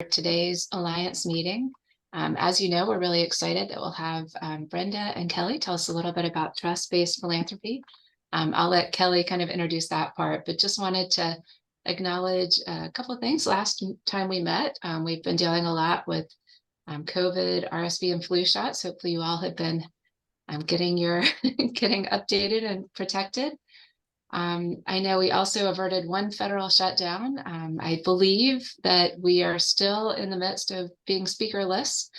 today's Alliance meeting. As you know, we're really excited that we'll have Brenda and Kelly tell us a little bit about trust-based philanthropy. I'll let Kelly kind of introduce that part, but just wanted to acknowledge a couple of things. Last time we met, we've been dealing a lot with COVID, RSV, and flu shots. Hopefully you all have been getting getting updated and protected. I know we also averted one federal shutdown. I believe that we are still in the midst of being speakerless.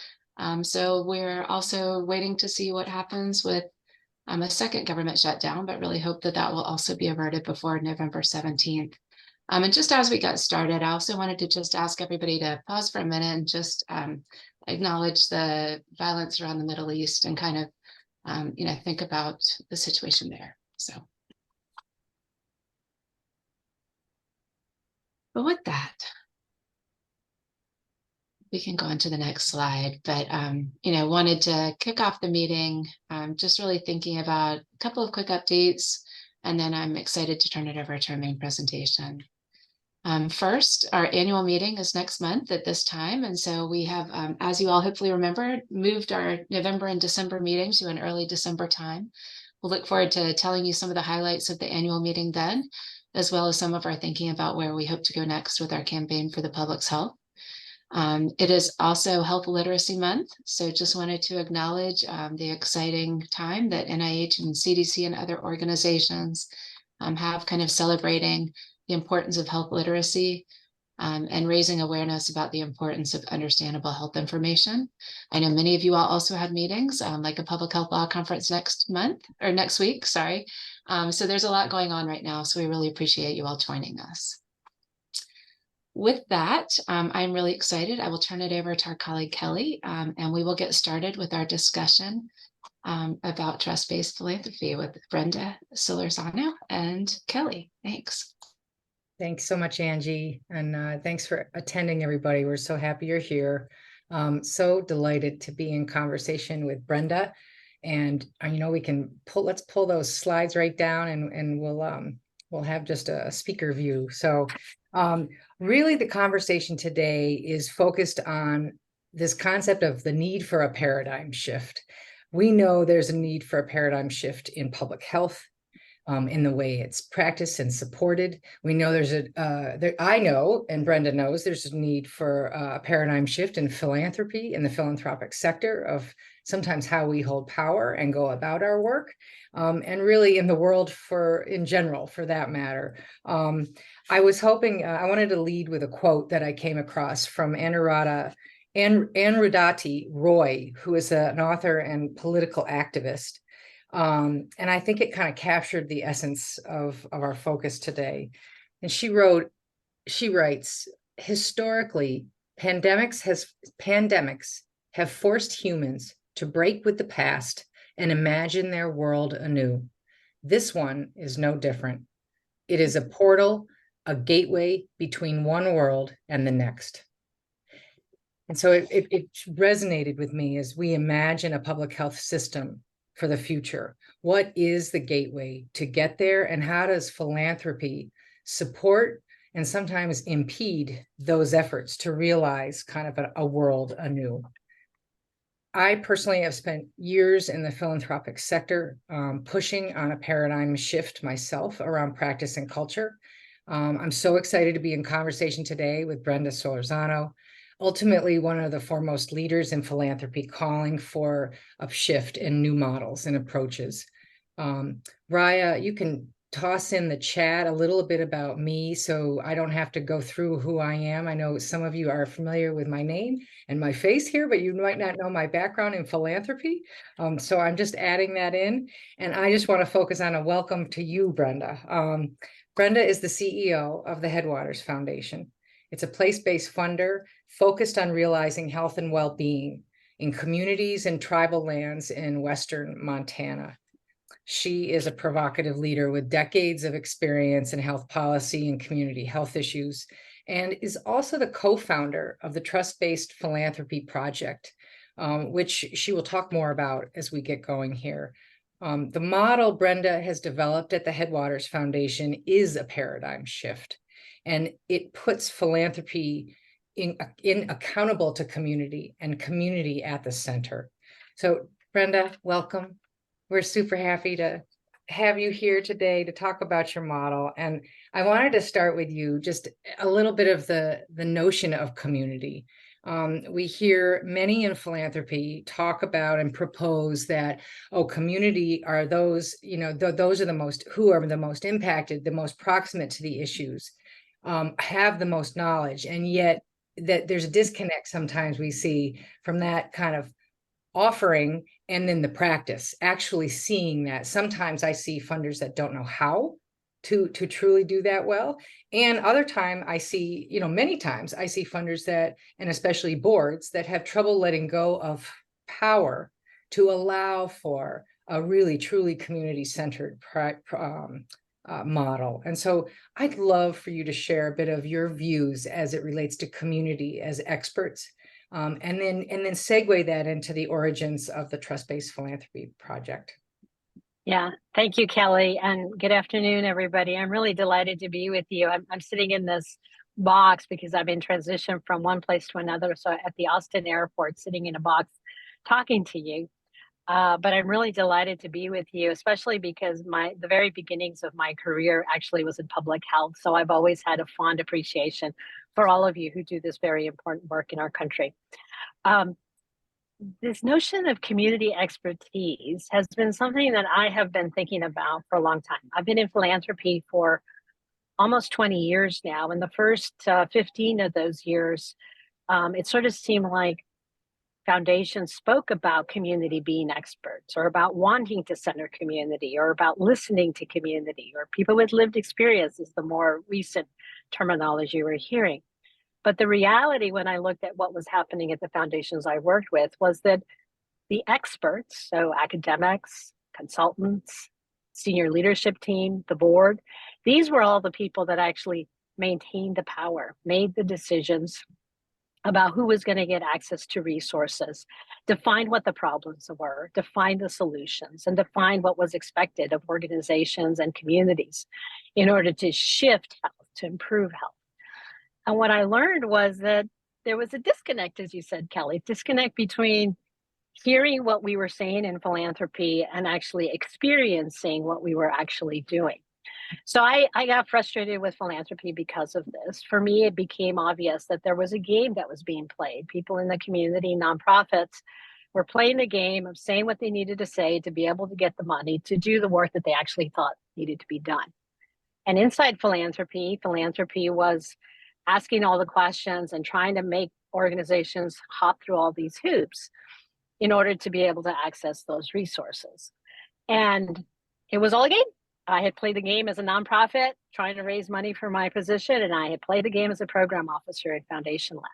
So we're also waiting to see what happens with a second government shutdown, but really hope that that will also be averted before November 17th. And just as we got started, I also wanted to just ask everybody to pause for a minute and just acknowledge the violence around the Middle East and kind of, think about the situation there. But with that, we can go on to the next slide. But, wanted to kick off the meeting, just really thinking about a couple of quick updates, and then I'm excited to turn it over to our main presentation. First, our annual meeting is next month at this time. And so we have, as you all hopefully remember, moved our November and December meetings to an early December time. We'll look forward to telling you some of the highlights of the annual meeting then, as well as some of our thinking about where we hope to go next with our campaign for the public's health. It is also Health Literacy Month, so just wanted to acknowledge the exciting time that NIH and CDC and other organizations have kind of celebrating the importance of health literacy and raising awareness about the importance of understandable health information. I know many of you all also had meetings, like a public health law conference next week, sorry. So there's a lot going on right now, so we really appreciate you all joining us. With that, I'm really excited. I will turn it over to our colleague Kelly, and we will get started with our discussion about trust-based philanthropy with Brenda, Solorzano, and Kelly. Thanks. Thanks so much, Angie, and thanks for attending, everybody. We're so happy you're here. So delighted to be in conversation with Brenda, and we can let's pull those slides right down, and we'll have just a speaker view. So really the conversation today is focused on this concept of the need for a paradigm shift. We know there's a need for a paradigm shift in public health, in the way it's practiced and supported. We know I know, and Brenda knows, there's a need for a paradigm shift in philanthropy, in the philanthropic sector, of sometimes how we hold power and go about our work, and really in the world in general, for that matter. I was hoping, I wanted to lead with a quote that I came across from Anurati Roy, who is an author and political activist. And I think it kind of captured the essence of our focus today. And she writes, historically, pandemics have forced humans to break with the past and imagine their world anew. This one is no different. It is a portal, a gateway between one world and the next. And so it resonated with me as we imagine a public health system for the future. What is the gateway to get there, and how does philanthropy support and sometimes impede those efforts to realize kind of a world anew? I personally have spent years in the philanthropic sector, pushing on a paradigm shift myself around practice and culture. I'm so excited to be in conversation today with Brenda Solorzano, ultimately one of the foremost leaders in philanthropy, calling for a shift in new models and approaches. Raya, you can toss in the chat a little bit about me so I don't have to go through who I am. I know some of you are familiar with my name and my face here, but you might not know my background in philanthropy. So I'm just adding that in. And I just want to focus on a welcome to you, Brenda. Brenda is the CEO of the Headwaters Foundation. It's a place-based funder focused on realizing health and well-being in communities and tribal lands in Western Montana. She is a provocative leader with decades of experience in health policy and community health issues, and is also the co-founder of the Trust-Based Philanthropy Project, which she will talk more about as we get going here. The model Brenda has developed at the Headwaters Foundation is a paradigm shift, and it puts philanthropy accountable to community and community at the center. So Brenda, welcome. We're super happy to have you here today to talk about your model. And I wanted to start with you, just a little bit of the notion of community. We hear many in philanthropy talk about and propose that, oh, community are those, those are the most, who are the most impacted, the most proximate to the issues, have the most knowledge. And yet that there's a disconnect sometimes we see from that kind of offering and then the practice, actually seeing that. Sometimes I see funders that don't know how to truly do that well. And other time I see, many times I see funders that, and especially boards, that have trouble letting go of power to allow for a really truly community-centered model. And so I'd love for you to share a bit of your views as it relates to community as experts, and then segue that into the origins of the Trust-Based Philanthropy project. Yeah, thank you, Kelly, and good afternoon, everybody. I'm really delighted to be with you. I'm sitting in this box because I'm in transition from one place to another. So at the Austin airport, sitting in a box, talking to you. But I'm really delighted to be with you, especially because the very beginnings of my career actually was in public health. So I've always had a fond appreciation for all of you who do this very important work in our country. This notion of community expertise has been something that I have been thinking about for a long time. I've been in philanthropy for almost 20 years now. And the first 15 of those years, it sort of seemed like foundations spoke about community being experts, or about wanting to center community, or about listening to community, or people with lived experience is the more recent terminology we're hearing. But the reality, when I looked at what was happening at the foundations I worked with, was that the experts, so academics, consultants, senior leadership team, the board, these were all the people that actually maintained the power, made the decisions about who was going to get access to resources, define what the problems were, define the solutions, and define what was expected of organizations and communities in order to shift health, to improve health. And what I learned was that there was a disconnect, as you said, Kelly, disconnect between hearing what we were saying in philanthropy and actually experiencing what we were actually doing. So I got frustrated with philanthropy because of this. For me, it became obvious that there was a game that was being played. People in the community, nonprofits, were playing the game of saying what they needed to say to be able to get the money to do the work that they actually thought needed to be done. And inside philanthropy was asking all the questions and trying to make organizations hop through all these hoops in order to be able to access those resources. And it was all a game. I had played the game as a nonprofit, trying to raise money for my position, and I had played the game as a program officer at Foundation Lab.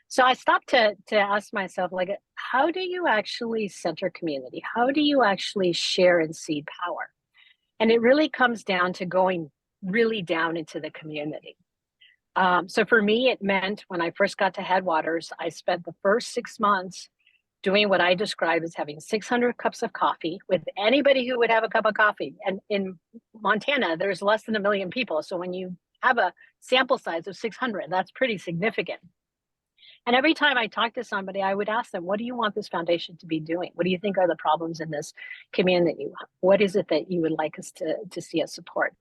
So I stopped to ask myself, how do you actually center community? How do you actually share and seed power? And it really comes down to going really down into the community. So for me, it meant when I first got to Headwaters, I spent the first 6 months doing what I describe as having 600 cups of coffee with anybody who would have a cup of coffee. And in Montana, there's less than 1 million people. So when you have a sample size of 600, that's pretty significant. And every time I talked to somebody, I would ask them, what do you want this foundation to be doing? What do you think are the problems in this community? What is it that you would like us to see us support?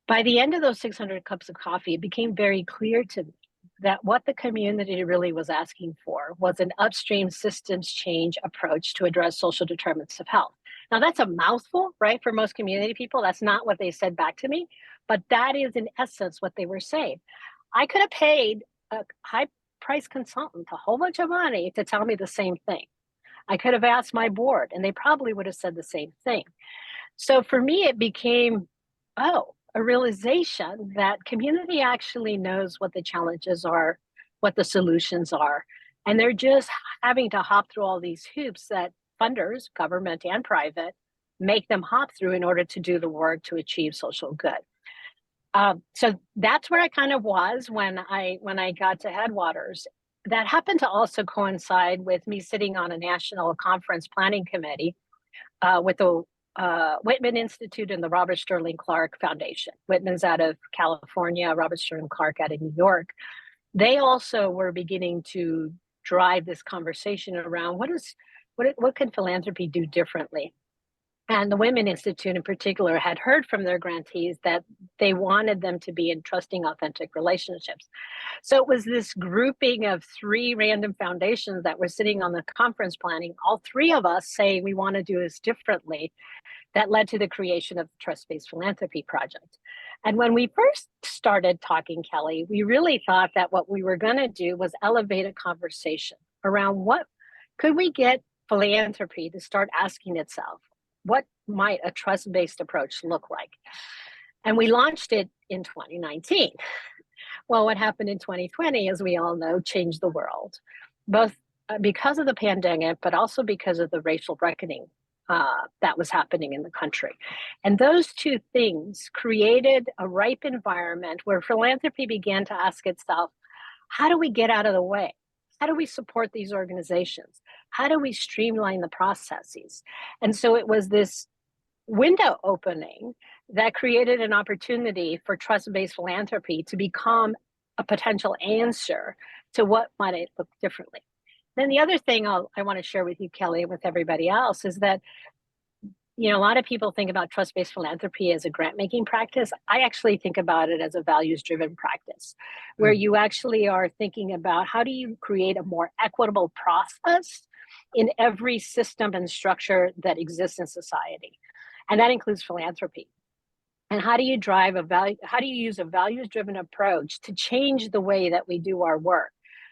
By the end of those 600 cups of coffee, it became very clear to me that what the community really was asking for was an upstream systems change approach to address social determinants of health. Now, that's a mouthful, right? For most community people, that's not what they said back to me, but that is in essence what they were saying. I could have paid a high-priced consultant a whole bunch of money to tell me the same thing. I could have asked my board, and they probably would have said the same thing. So for me, it became, a realization that community actually knows what the challenges are, what the solutions are, and they're just having to hop through all these hoops that funders, government and private, make them hop through in order to do the work to achieve social good. So that's where I kind of was when I got to Headwaters. That happened to also coincide with me sitting on a national conference planning committee with the Whitman Institute and the Robert Sterling Clark Foundation. Whitman's out of California, Robert Sterling Clark out of New York. they also were beginning to drive this conversation around what can philanthropy do differently. And the Women Institute in particular had heard from their grantees that they wanted them to be in trusting, authentic relationships. So it was this grouping of 3 random foundations that were sitting on the conference planning, all 3 of us say we want to do this differently, that led to the creation of the Trust-Based Philanthropy Project. And when we first started talking, Kelly, we really thought that what we were going to do was elevate a conversation around what could we get philanthropy to start asking itself, what might a trust-based approach look like? And we launched it in 2019. Well, what happened in 2020, as we all know, changed the world, both because of the pandemic, but also because of the racial reckoning that was happening in the country. And those 2 things created a ripe environment where philanthropy began to ask itself, how do we get out of the way? How do we support these organizations? How do we streamline the processes? And so it was this window opening that created an opportunity for trust-based philanthropy to become a potential answer to what might it look differently. Then the other thing I want to share with you, Kelly, and with everybody else, is that a lot of people think about trust-based philanthropy as a grant-making practice. I actually think about it as a values-driven practice, where you actually are thinking about how do you create a more equitable process in every system and structure that exists in society. And that includes philanthropy. And how do you use a values-driven approach to change the way that we do our work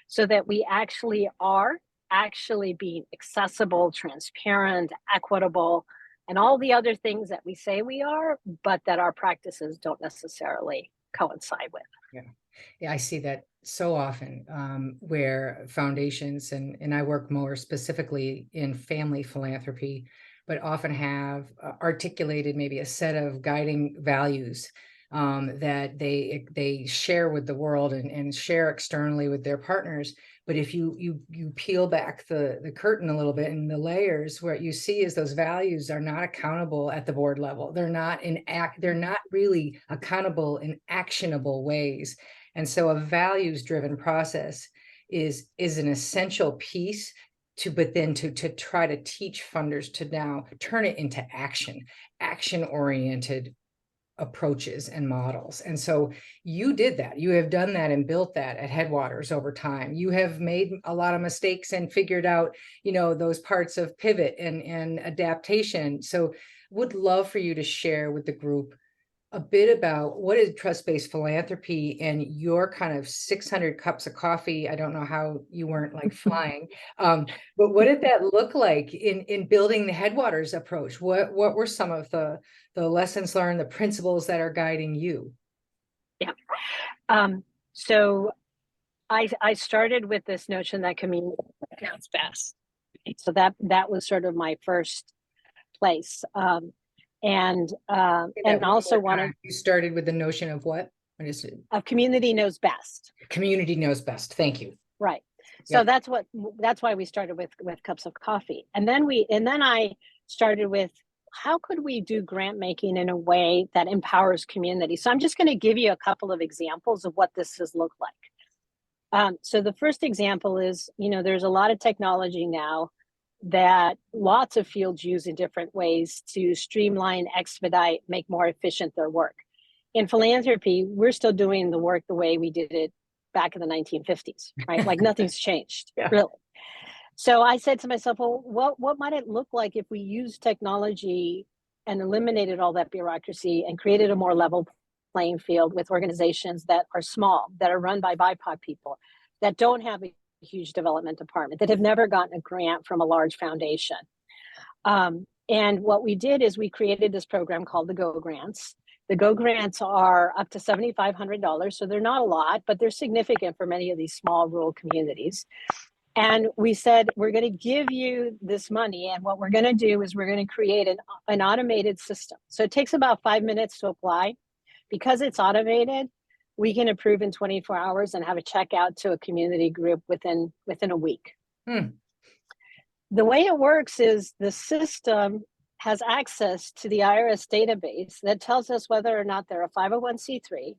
so that we actually are being accessible, transparent, equitable, and all the other things that we say we are, but that our practices don't necessarily coincide with. Yeah, I see that so often where foundations, and I work more specifically in family philanthropy, but often have articulated maybe a set of guiding values that they share with the world and share externally with their partners. But if you peel back the curtain a little bit and the layers, what you see is those values are not accountable at the board level. They're not really accountable in actionable ways. And so a values-driven process is an essential piece but then to try to teach funders to now turn it into action-oriented approaches and models. And so you did that. You have done that and built that at Headwaters over time. You have made a lot of mistakes and figured out, those parts of pivot and adaptation. So would love for you to share with the group a bit about what is trust-based philanthropy and your kind of 600 cups of coffee. I don't know how you weren't like flying, but what did that look like in building the Headwaters approach? What were some of the lessons learned, the principles that are guiding you? Yeah. So I started with this notion that community knows best. So that was sort of my first place. And also wanted. You started with the notion of what? What is it? Of community knows best. Community knows best. Thank you. Right. So that's why we started with cups of coffee. And then I started with how could we do grant making in a way that empowers community? So I'm just going to give you a couple of examples of what this has looked like. So the first example is, there's a lot of technology now that lots of fields use in different ways to streamline, expedite, make more efficient their work. In philanthropy, we're still doing the work the way we did it back in the 1950s, right? Like nothing's changed, really. So I said to myself, well, what might it look like if we use technology and eliminated all that bureaucracy and created a more level playing field with organizations that are small, that are run by BIPOC people, that don't have a huge development department, that have never gotten a grant from a large foundation. And what we did is we created this program called the Go Grants. The Go Grants are up to $7,500, so they're not a lot, but they're significant for many of these small rural communities. And we said, we're going to give you this money, and what we're going to do is we're going to create an automated system. So it takes about 5 minutes to apply. Because it's automated, we can approve in 24 hours and have a check out to a community group within a week. The way it works is the system has access to the IRS database that tells us whether or not they're a 501c3,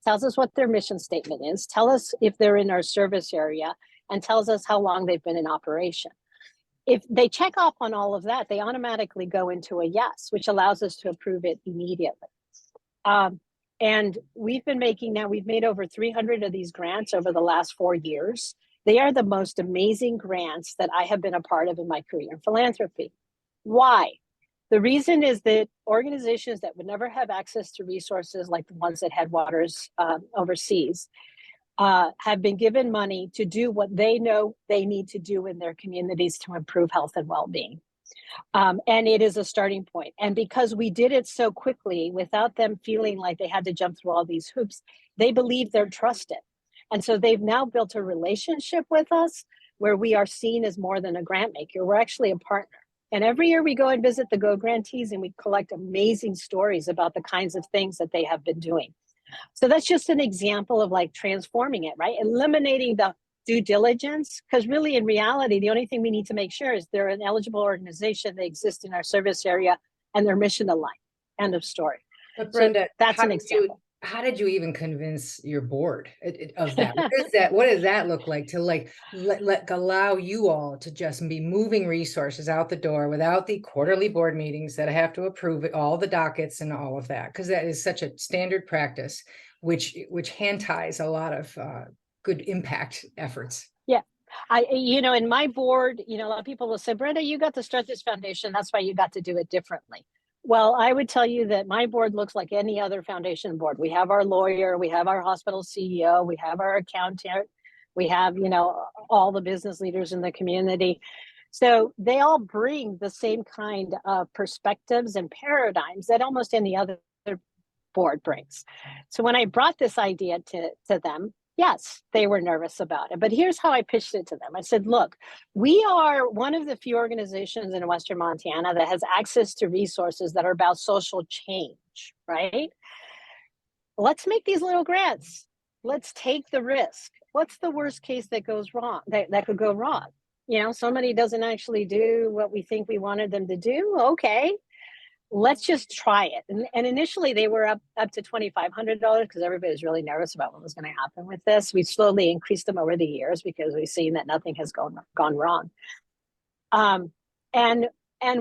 tells us what their mission statement is, tell us if they're in our service area, and tells us how long they've been in operation. If they check off on all of that, they automatically go into a yes, which allows us to approve it immediately. And we've made over 300 of these grants over the last 4 years. They are the most amazing grants that I have been a part of in my career in philanthropy. Why? The reason is that organizations that would never have access to resources like the ones that Headwaters oversees have been given money to do what they know they need to do in their communities to improve health and well-being. And it is a starting point. And because we did it so quickly without them feeling like they had to jump through all these hoops, they believe they're trusted. And so they've now built a relationship with us where we are seen as more than a grant maker. We're actually a partner. And every year we go and visit the Go grantees and we collect amazing stories about the kinds of things that they have been doing. So that's just an example of like transforming it, right? Eliminating the due diligence, because really in reality, the only thing we need to make sure is they're an eligible organization, they exist in our service area, and they're mission aligned. End of story. But Brenda, so that's an example. How did you even convince your board of that? What does that look like to allow you all to just be moving resources out the door without the quarterly board meetings that have to approve it, all the dockets and all of that? Because that is such a standard practice, which hand ties a lot of good impact efforts. Yeah. In my board, a lot of people will say, Brenda, you got to start this foundation. That's why you got to do it differently. Well, I would tell you that my board looks like any other foundation board. We have our lawyer, we have our hospital CEO, we have our accountant, we have, all the business leaders in the community. So they all bring the same kind of perspectives and paradigms that almost any other board brings. So when I brought this idea to them, yes, they were nervous about it. But here's how I pitched it to them. I said, look, we are one of the few organizations in Western Montana that has access to resources that are about social change, right? Let's make these little grants. Let's take the risk. What's the worst case that goes wrong, that could go wrong? Somebody doesn't actually do what we think we wanted them to do. Okay. Let's just try it. And initially they were up to $2,500 because everybody was really nervous about what was going to happen with this. We slowly increased them over the years because we've seen that nothing has gone wrong. And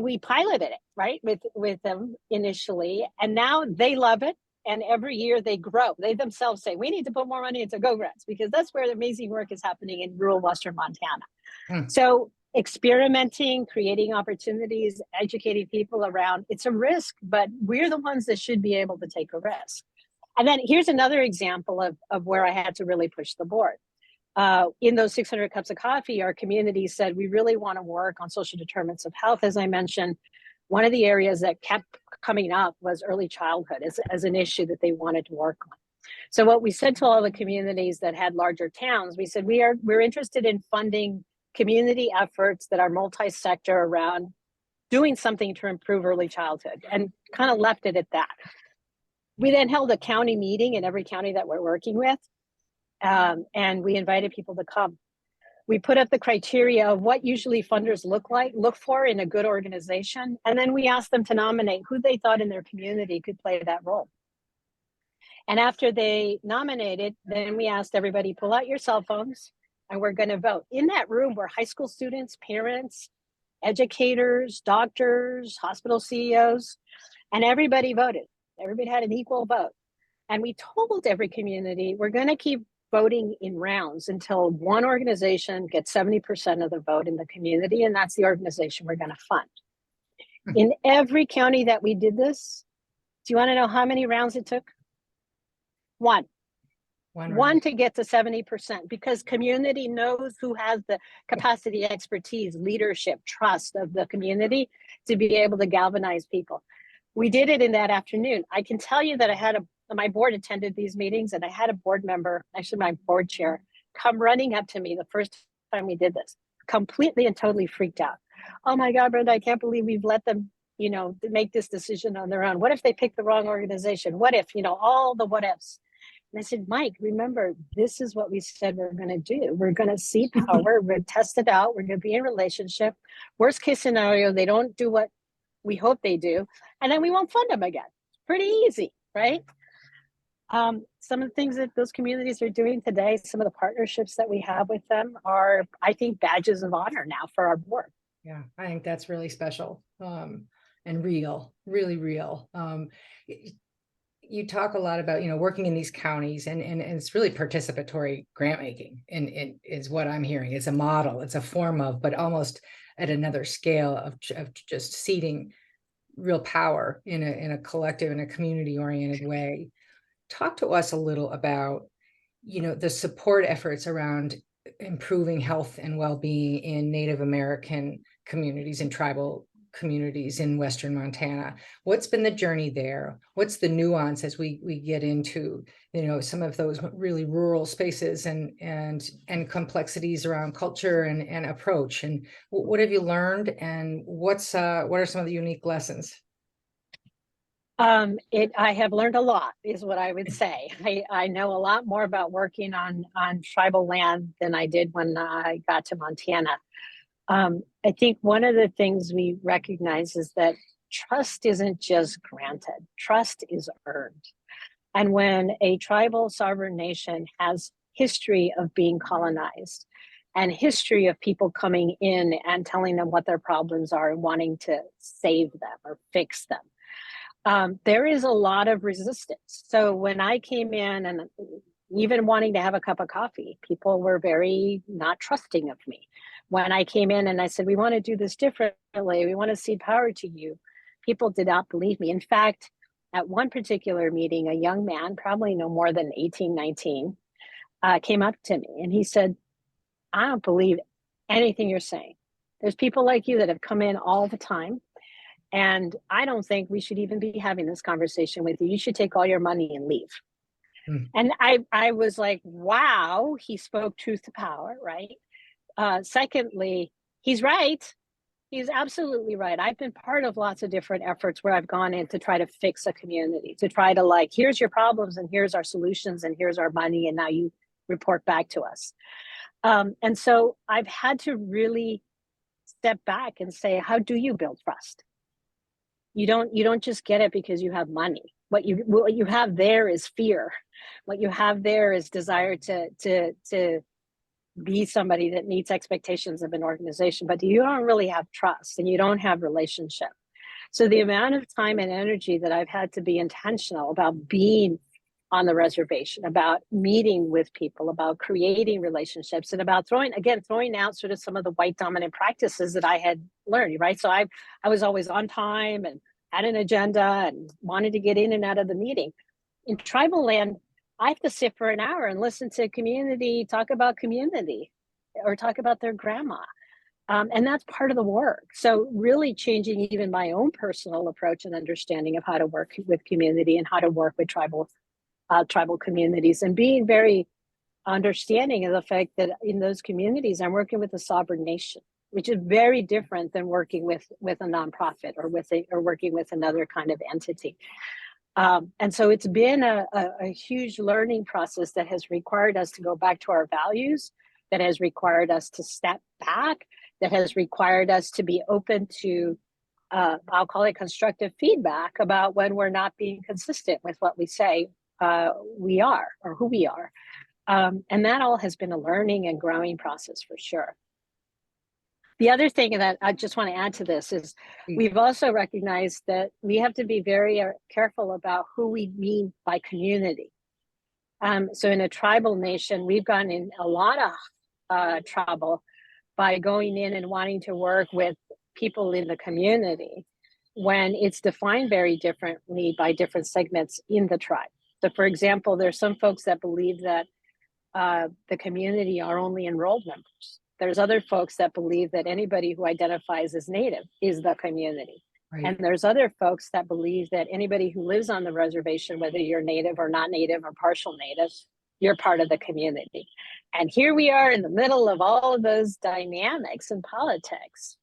we piloted it, right, with them initially. And now they love it. And every year they grow. They themselves say, we need to put more money into Go Grants because that's where the amazing work is happening in rural Western Montana. So experimenting, creating opportunities, educating people around, it's a risk, but we're the ones that should be able to take a risk. And then here's another example of where I had to really push the board. In those 600 cups of coffee, our community said, we really want to work on social determinants of health. As I mentioned, one of the areas that kept coming up was early childhood as an issue that they wanted to work on. So what we said to all the communities that had larger towns, we said, we're interested in funding community efforts that are multi-sector around doing something to improve early childhood, and kind of left it at that. We then held a county meeting in every county that we're working with, and we invited people to come. We put up the criteria of what usually funders look for in a good organization, and then we asked them to nominate who they thought in their community could play that role. And after they nominated, then we asked everybody, pull out your cell phones, and we're going to vote. In that room were high school students, parents, educators, doctors, hospital CEOs, and everybody voted. Everybody had an equal vote. And we told every community, we're going to keep voting in rounds until one organization gets 70% of the vote in the community, and that's the organization we're going to fund. In every county that we did this, do you want to know how many rounds it took? One to get to 70%, because community knows who has the capacity, expertise, leadership, trust of the community to be able to galvanize people. We did it in that afternoon. I can tell you that my board attended these meetings, and I had a board member, actually my board chair, come running up to me the first time we did this, completely and totally freaked out. Oh my God, Brenda, I can't believe we've let them, make this decision on their own. What if they pick the wrong organization? What if, all the what ifs. And I said, Mike, remember, this is what we said we're going to do. We're going to see power. We're going to test it out. We're going to be in relationship. Worst case scenario, they don't do what we hope they do. And then we won't fund them again. Pretty easy, right? Some of the things that those communities are doing today, some of the partnerships that we have with them are, I think, badges of honor now for our board. Yeah, I think that's really special, and real, really real. You talk a lot about, working in these counties, and it's really participatory grant making, and it is what I'm hearing. It's a model, it's a form of, but almost at another scale of just seeding real power in a collective, in a community oriented way. Talk to us a little about, the support efforts around improving health and well-being in Native American communities and tribal communities in Western Montana. What's been the journey there? What's the nuance as we get into, some of those really rural spaces and complexities around culture and approach? And what have you learned? And what are some of the unique lessons? I have learned a lot, is what I would say. I know a lot more about working on tribal land than I did when I got to Montana. I think one of the things we recognize is that trust isn't just granted, trust is earned. And when a tribal sovereign nation has history of being colonized and history of people coming in and telling them what their problems are and wanting to save them or fix them, there is a lot of resistance. So when I came in, and even wanting to have a cup of coffee, people were very not trusting of me. When I came in and I said, we want to do this differently, we want to cede power to you, people did not believe me. In fact, at one particular meeting, a young man, probably no more than 18, 19, came up to me and he said, I don't believe anything you're saying. There's people like you that have come in all the time, and I don't think we should even be having this conversation with you. You should take all your money and leave. And I was like, wow, he spoke truth to power, right? Secondly, he's right. He's absolutely right. I've been part of lots of different efforts where I've gone in to try to fix a community, to try to here's your problems and here's our solutions and here's our money, and now you report back to us. And so I've had to really step back and say, how do you build trust? You don't just get it because you have money. What you have there is fear. What you have there is desire to be somebody that meets expectations of an organization, but you don't really have trust and you don't have relationship. So the amount of time and energy that I've had to be intentional about being on the reservation, about meeting with people, about creating relationships, and about throwing out sort of some of the white dominant practices that I had learned, right? So I was always on time and had an agenda and wanted to get in and out of the meeting. In tribal land, I have to sit for an hour and listen to community talk about community or talk about their grandma. And that's part of the work. So really changing even my own personal approach and understanding of how to work with community and how to work with tribal communities, and being very understanding of the fact that in those communities, I'm working with a sovereign nation, which is very different than working with a nonprofit or working with another kind of entity. And so it's been a huge learning process that has required us to go back to our values, that has required us to step back, that has required us to be open to, I'll call it constructive feedback about when we're not being consistent with what we say we are or who we are. And that all has been a learning and growing process for sure. The other thing that I just want to add to this is we've also recognized that we have to be very careful about who we mean by community. So in a tribal nation, we've gotten in a lot of trouble by going in and wanting to work with people in the community when it's defined very differently by different segments in the tribe. So for example, there's some folks that believe that the community are only enrolled members. There's other folks that believe that anybody who identifies as Native is the community. Right. And there's other folks that believe that anybody who lives on the reservation, whether you're Native or not Native or partial Native, you're part of the community. And here we are in the middle of all of those dynamics in politics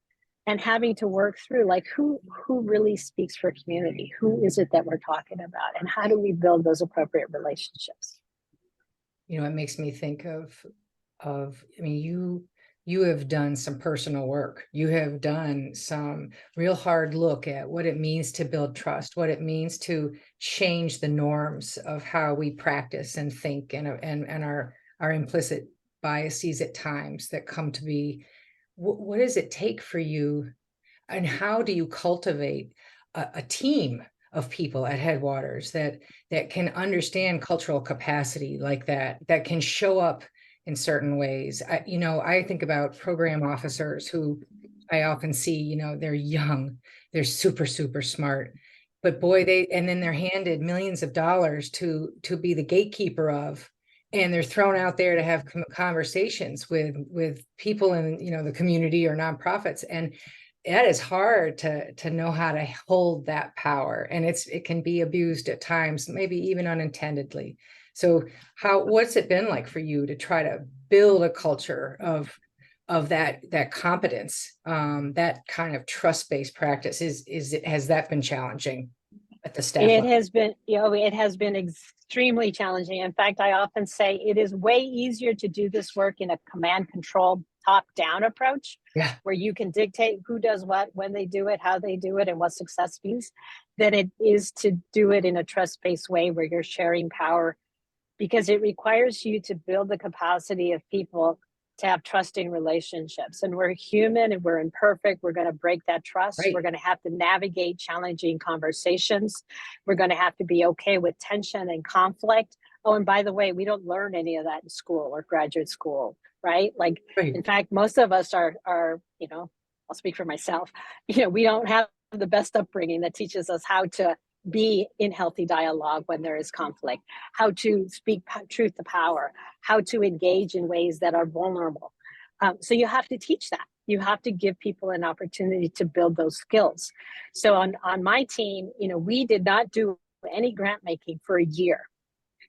and having to work through who really speaks for community? Who is it that we're talking about? And how do we build those appropriate relationships? It makes me think of, I mean, you have done some personal work. You have done some real hard look at what it means to build trust, what it means to change the norms of how we practice and think, and our implicit biases at times that come to be. What does it take for you, and how do you cultivate a team of people at Headwaters that can understand cultural capacity like that can show up in certain ways? I think about program officers who I often see, they're young, they're super, super smart, but boy, then they're handed millions of dollars to be the gatekeeper of, and they're thrown out there to have conversations with people in, the community or nonprofits. And that is hard to know how to hold that power, and it can be abused at times, maybe even unintendedly. So what's it been like for you to try to build a culture of that competence, that kind of trust-based practice? Has that been challenging at the staff level? It has been extremely challenging. In fact, I often say it is way easier to do this work in a command control top-down approach, where you can dictate who does what, when they do it, how they do it, and what success means, than it is to do it in a trust-based way where you're sharing power, because it requires you to build the capacity of people to have trusting relationships. And we're human and we're imperfect. We're going to break that trust. Right. We're going to have to navigate challenging conversations. We're going to have to be okay with tension and conflict. Oh, and by the way, we don't learn any of that in school or graduate school, right? Like, Right. In fact, most of us are, I'll speak for myself, we don't have the best upbringing that teaches us how to be in healthy dialogue when there is conflict, how to speak truth to power, how to engage in ways that are vulnerable. So you have to teach that. You have to give people an opportunity to build those skills. So on my team, we did not do any grant making for a year.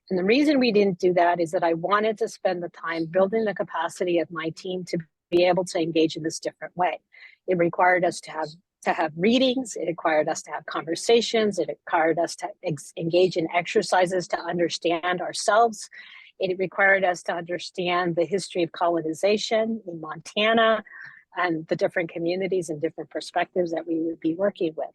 And the reason we didn't do that is that I wanted to spend the time building the capacity of my team to be able to engage in this different way. It required us to have readings. It required us to have conversations. It required us to engage in exercises to understand ourselves. It required us to understand the history of colonization in Montana and the different communities and different perspectives that we would be working with.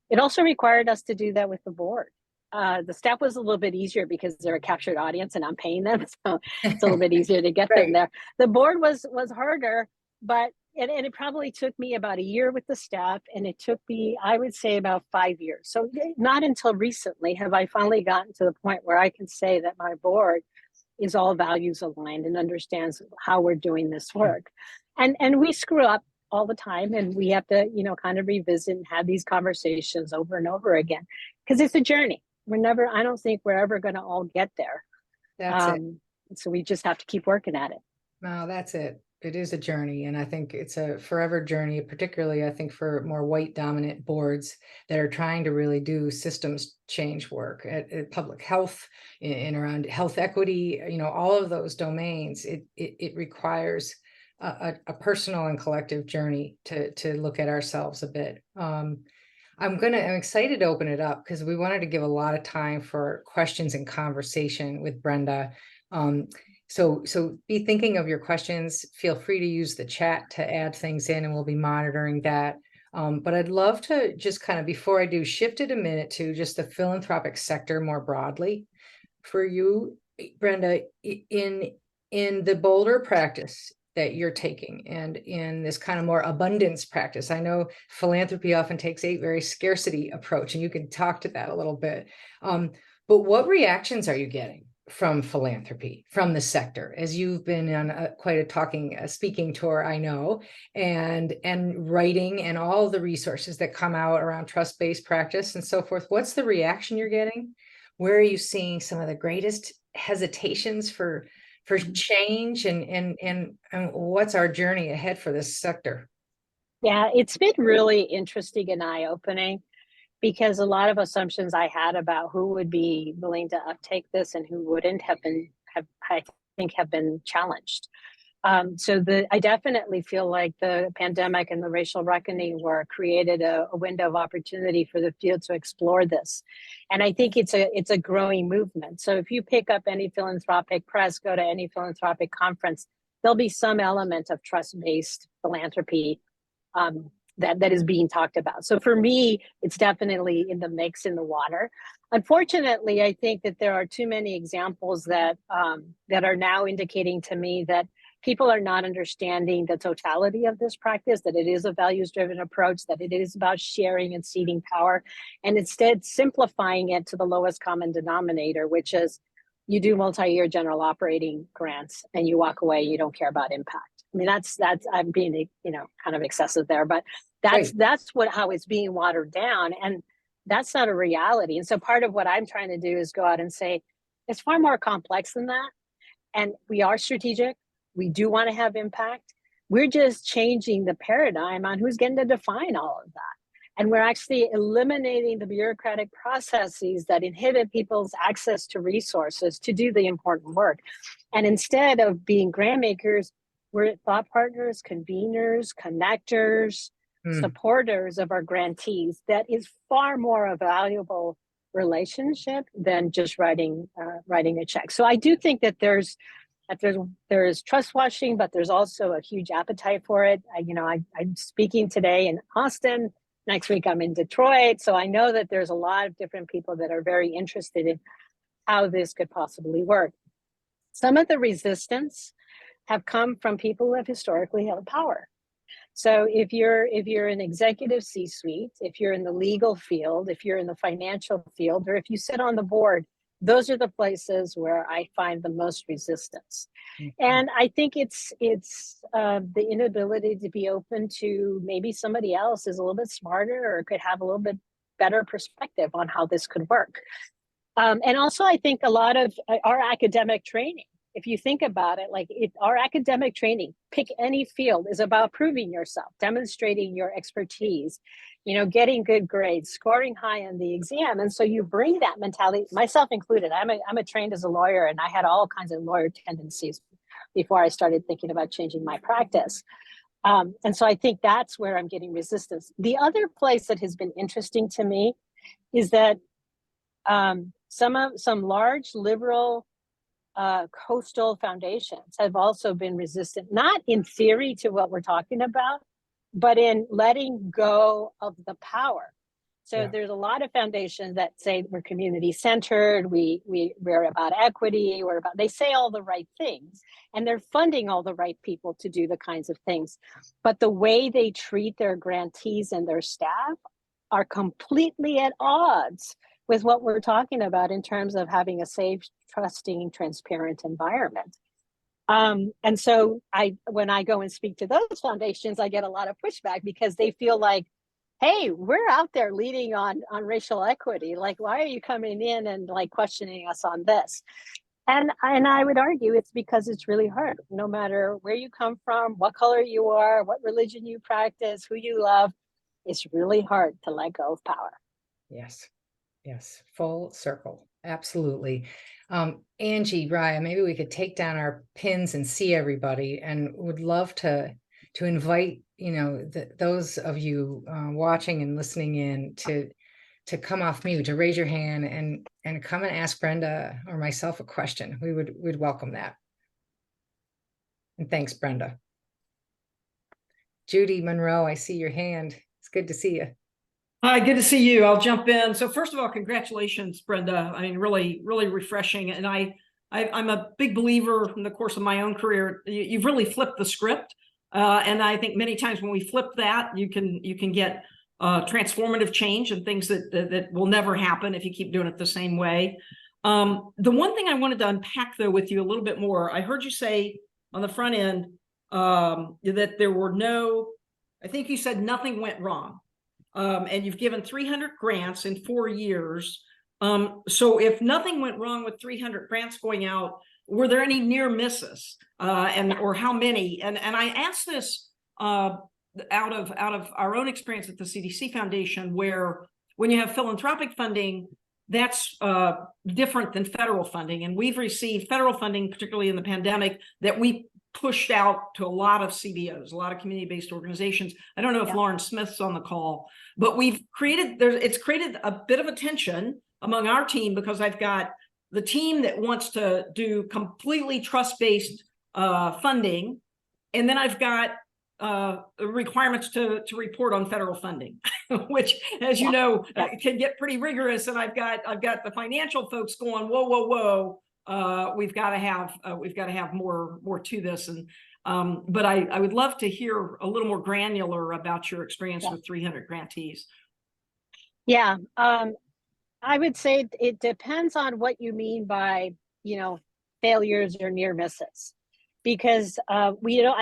It also required us to do that with the board. The staff was a little bit easier because they're a captured audience and I'm paying them. So it's a little bit easier to get Right. them there. The board was harder, but and it probably took me about a year with the staff, and it took me, I would say, about 5 years. So not until recently have I finally gotten to the point where I can say that my board is all values aligned and understands how we're doing this work. And we screw up all the time, and we have to, kind of revisit and have these conversations over and over again, because it's a journey. I don't think we're ever going to all get there. That's it. So we just have to keep working at it. No, that's it. It is a journey. And I think it's a forever journey, particularly, I think, for more white dominant boards that are trying to really do systems change work at public health, in around health equity, all of those domains. It requires a personal and collective journey to look at ourselves a bit. I'm excited to open it up because we wanted to give a lot of time for questions and conversation with Brenda. So be thinking of your questions. Feel free to use the chat to add things in, and we'll be monitoring that. But I'd love to just kind of, before I do, shift it a minute to just the philanthropic sector more broadly. For you, Brenda, in the bolder practice that you're taking, and in this kind of more abundance practice, I know philanthropy often takes a very scarcity approach, and you can talk to that a little bit. But what reactions are you getting from philanthropy, from the sector, as you've been on quite a speaking tour, I know, and writing and all the resources that come out around trust-based practice and so forth? What's the reaction you're getting? Where are you seeing some of the greatest hesitations for change, and what's our journey ahead for this sector? Yeah, it's been really interesting and eye-opening, because a lot of assumptions I had about who would be willing to uptake this and who wouldn't have been challenged. I definitely feel like the pandemic and the racial reckoning work created a window of opportunity for the field to explore this. And I think it's a growing movement. So if you pick up any philanthropic press, go to any philanthropic conference, there'll be some element of trust-based philanthropy that is being talked about. So for me, it's definitely in the mix, in the water. Unfortunately, I think that there are too many examples that are now indicating to me that people are not understanding the totality of this practice, that it is a values-driven approach, that it is about sharing and ceding power, and instead simplifying it to the lowest common denominator, which is you do multi-year general operating grants and you walk away, you don't care about impact. I mean, that's I'm being, kind of excessive there, but that's how it's being watered down, and that's not a reality. And so part of what I'm trying to do is go out and say, it's far more complex than that. And we are strategic. We do want to have impact. We're just changing the paradigm on who's getting to define all of that. And we're actually eliminating the bureaucratic processes that inhibit people's access to resources to do the important work. And instead of being grant makers, we're thought partners, conveners, connectors, supporters of our grantees. That is far more a valuable relationship than just writing a check. So I do think that there's trust washing, but there's also a huge appetite for it. I'm speaking today in Austin. Next week I'm in Detroit. So I know that there's a lot of different people that are very interested in how this could possibly work. Some of the resistance have come from people who have historically held power. So if you're an executive C-suite, if you're in the legal field, if you're in the financial field, or if you sit on the board, those are the places where I find the most resistance. And I think it's the inability to be open to maybe somebody else is a little bit smarter or could have a little bit better perspective on how this could work. And also, I think a lot of our academic training, if you think about it, our academic training, pick any field, is about proving yourself, demonstrating your expertise, getting good grades, scoring high on the exam. And so you bring that mentality, myself included. I'm a trained as a lawyer, and I had all kinds of lawyer tendencies before I started thinking about changing my practice. And so I think that's where I'm getting resistance. The other place that has been interesting to me is that some large liberal coastal foundations have also been resistant, not in theory to what we're talking about, but in letting go of the power. So there's a lot of foundations that say we're community centered, we're about equity, they say all the right things, and they're funding all the right people to do the kinds of things. But the way they treat their grantees and their staff are completely at odds with what we're talking about in terms of having a safe, trusting, transparent environment. And so when I go and speak to those foundations, I get a lot of pushback because they feel like, hey, we're out there leading on racial equity. Why are you coming in and questioning us on this? And I would argue it's because it's really hard. No matter where you come from, what color you are, what religion you practice, who you love, it's really hard to let go of power. Yes, full circle. Absolutely. Angie, Raya, maybe we could take down our pins and see everybody, and would love to invite, those of you watching and listening in to come off mute, to raise your hand and come and ask Brenda or myself a question. We'd welcome that. And thanks, Brenda. Judy Monroe, I see your hand. It's good to see you. Hi, good to see you. I'll jump in. So first of all, congratulations, Brenda. I mean, really, really refreshing. And I'm a big believer in the course of my own career. You've really flipped the script. And I think many times when we flip that, you can get transformative change and things that will never happen if you keep doing it the same way. The one thing I wanted to unpack, though, with you a little bit more, I heard you say on the front end that there were I think you said nothing went wrong. And you've given 300 grants in 4 years. So if nothing went wrong with 300 grants going out, were there any near misses, or how many? And I asked this out of our own experience at the CDC Foundation, where when you have philanthropic funding, that's different than federal funding. And we've received federal funding, particularly in the pandemic, that we pushed out to a lot of CBOs, a lot of community-based organizations. I don't know if Lauren Smith's on the call, but it's created a bit of a tension among our team, because I've got the team that wants to do completely trust-based funding. And then I've got requirements to report on federal funding, which, as you know, can get pretty rigorous. And I've got the financial folks going, whoa. We've got to have more to this. And but I would love to hear a little more granular about your experience with 300 grantees. Yeah, I would say it depends on what you mean by, failures or near misses, because I